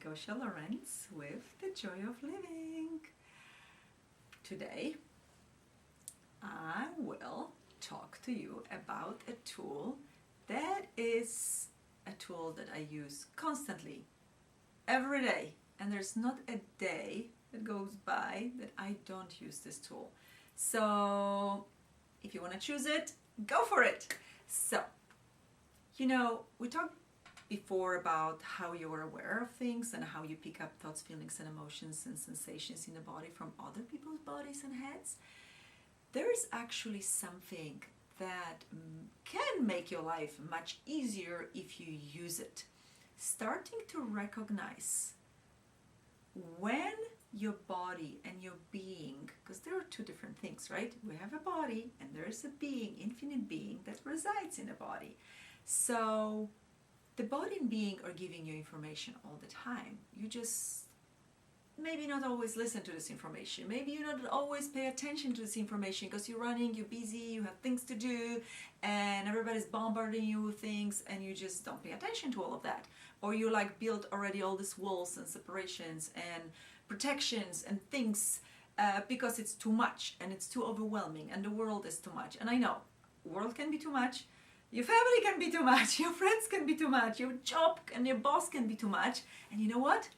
Gosia Lorenz with The Joy of Living. Today I will talk to you about a tool that is a tool that I use constantly, every day, and there's not a day that goes by that I don't use this tool. So if you want to choose it, go for it. So, we talked before about how you are aware of things and how you pick up thoughts, feelings, and emotions and sensations in the body from other people's bodies and heads. There is actually something that can make your life much easier if you use it. Starting to recognize when your body and your being, because there are two different things, right? We have a body and there is a being, infinite being that resides in a body. So the body and being are giving you information all the time. You just maybe not always listen to this information. Maybe you not always pay attention to this information because you're running, you're busy, you have things to do, and everybody's bombarding you with things, and you just don't pay attention to all of that. Or you build already all these walls and separations and protections and things because it's too much and it's too overwhelming and the world is too much. And I know, world can be too much. Your family can be too much, your friends can be too much, your job and your boss can be too much. And you know what?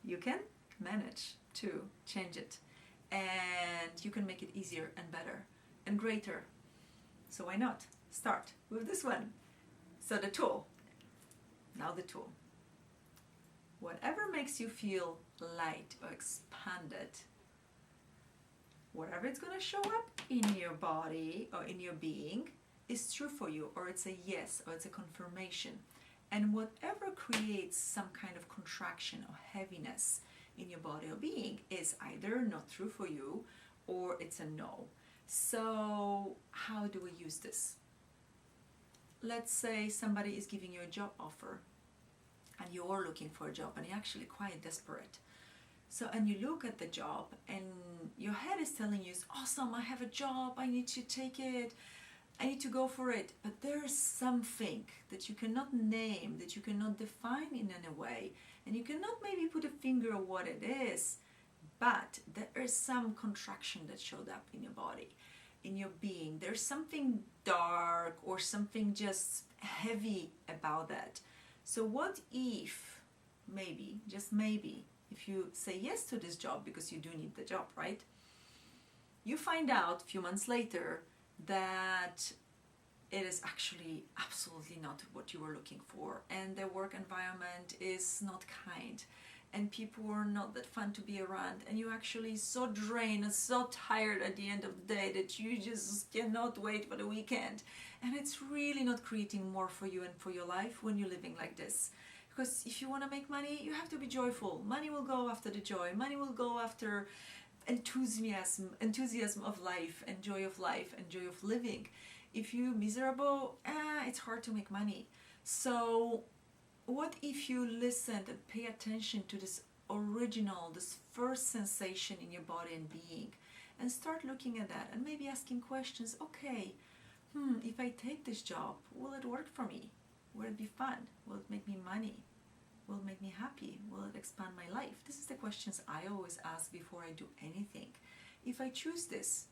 You can manage to change it. And you can make it easier and better and greater. So why not start with this one? So the tool. Now the tool. Whatever makes you feel light or expanded, whatever it's going to show up in your body or in your being, is true for you, or it's a yes, or it's a confirmation. And whatever creates some kind of contraction or heaviness in your body or being is either not true for you or it's a no. So how do we use this? Let's say somebody is giving you a job offer and you're looking for a job and you're actually quite desperate. So, and you look at the job and your head is telling you, it's awesome, I have a job, I need to take it, I need to go for it. But there's something that you cannot name, that you cannot define in any way, and you cannot maybe put a finger on what it is, but there is some contraction that showed up in your body, in your being. There's something dark or something just heavy about that. So what if, maybe, just maybe, if you say yes to this job because you do need the job, right? You find out a few months later that it is actually absolutely not what you were looking for, and the work environment is not kind, and people are not that fun to be around, and you're actually so drained and so tired at the end of the day that you just cannot wait for the weekend. And it's really not creating more for you and for your life when you're living like this. Because if you want to make money, you have to be joyful. Money will go after the joy. Money will go after enthusiasm of life and joy of living. If you're miserable, it's hard to make money. So what if you listen and pay attention to this original, this first sensation in your body and being, and start looking at that and maybe asking questions. Okay, if I take this job, will it work for me? Will it be fun? Will it make me money? Will it make me happy? Will it expand my life? This is the questions I always ask before I do anything. If I choose this,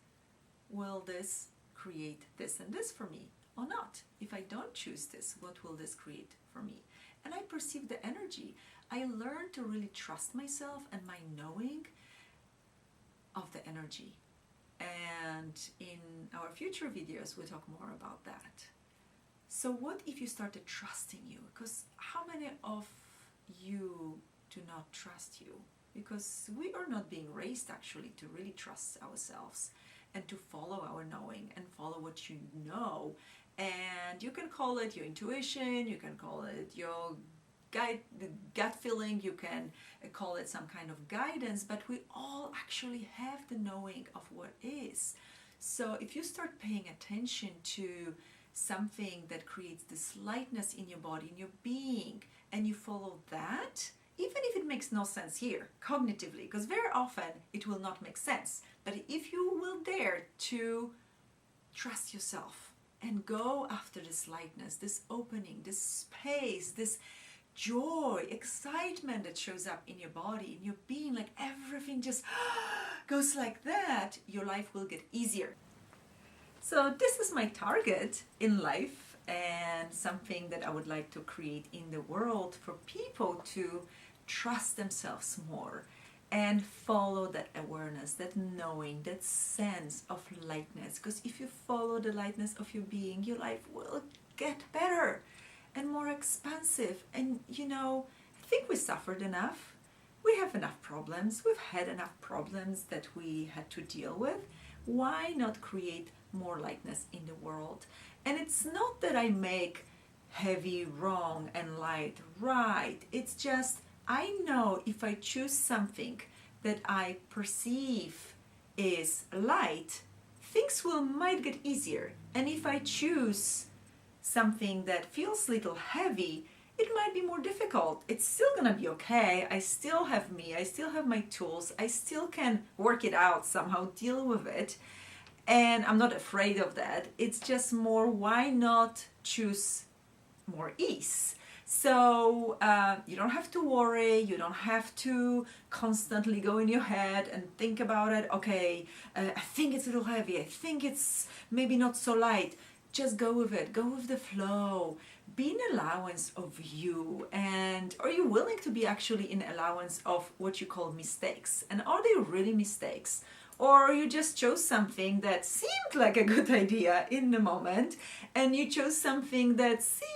will this create this and this for me or not? If I don't choose this, what will this create for me? And I perceive the energy. I learn to really trust myself and my knowing of the energy. And in our future videos, we'll talk more about that. So what if you started trusting you? Because how many of you do not trust you? Because we are not being raised actually to really trust ourselves and to follow our knowing and follow what you know. And you can call it your intuition, you can call it your gut feeling, you can call it some kind of guidance, but we all actually have the knowing of what is. So if you start paying attention to something that creates this lightness in your body, in your being, and you follow that, even if it makes no sense here, cognitively, because very often it will not make sense. But if you will dare to trust yourself and go after this lightness, this opening, this space, this joy, excitement that shows up in your body, in your being, like everything just goes like that, your life will get easier. So this is my target in life, and something that I would like to create in the world for people to trust themselves more and follow that awareness, that knowing, that sense of lightness. Because if you follow the lightness of your being, your life will get better and more expansive. And I think we suffered enough. We have enough problems. We've had enough problems that we had to deal with. Why not create more lightness in the world? And it's not that I make heavy wrong and light right. It's just I know if I choose something that I perceive is light, things might get easier. And if I choose something that feels a little heavy, it might be more difficult. It's still gonna be okay. I still have me, I still have my tools, I still can work it out somehow, deal with it. And I'm not afraid of that. It's just more, why not choose more ease? So you don't have to worry, you don't have to constantly go in your head and think about it. Okay, I think it's a little heavy, I think it's maybe not so light. Just go with it, go with the flow. Be in allowance of you. And are you willing to be actually in allowance of what you call mistakes? And are they really mistakes? Or you just chose something that seemed like a good idea in the moment, and you chose something that seemed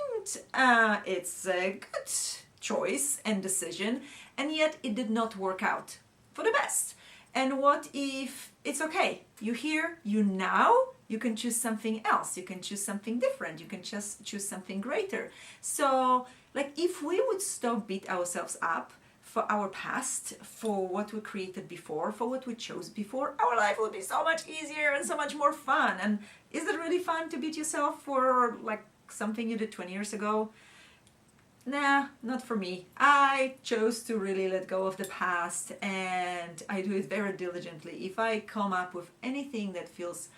it's a good choice and decision, and yet it did not work out for the best. And what if it's okay? You here, you now, you can choose something else, you can choose something different, you can just choose something greater. So like if we would stop beat ourselves up for our past, for what we created before, for what we chose before, our life would be so much easier and so much more fun. And is it really fun to beat yourself for like something you did 20 years ago? Nah, not for me. I chose to really let go of the past, and I do it very diligently. If I come up with anything that feels,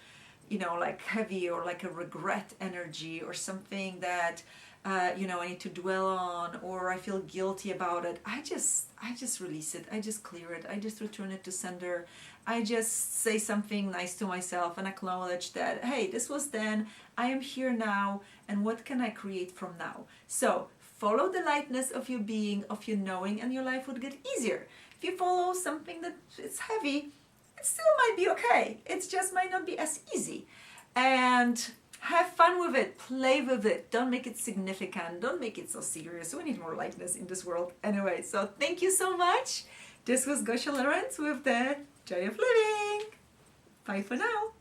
like heavy or like a regret energy or something that I need to dwell on, or I feel guilty about it, I just release it. I just clear it. I just return it to sender. I just say something nice to myself and acknowledge that, hey, this was then, I am here now, and what can I create from now? So follow the lightness of your being, of your knowing, and your life would get easier. If you follow something that is heavy, it still might be okay. It just might not be as easy. And have fun with it, play with it. Don't make it significant. Don't make it so serious. We need more lightness in this world. Anyway, so thank you so much. This was Gosia Lorenz with the Joy of Living. Bye for now.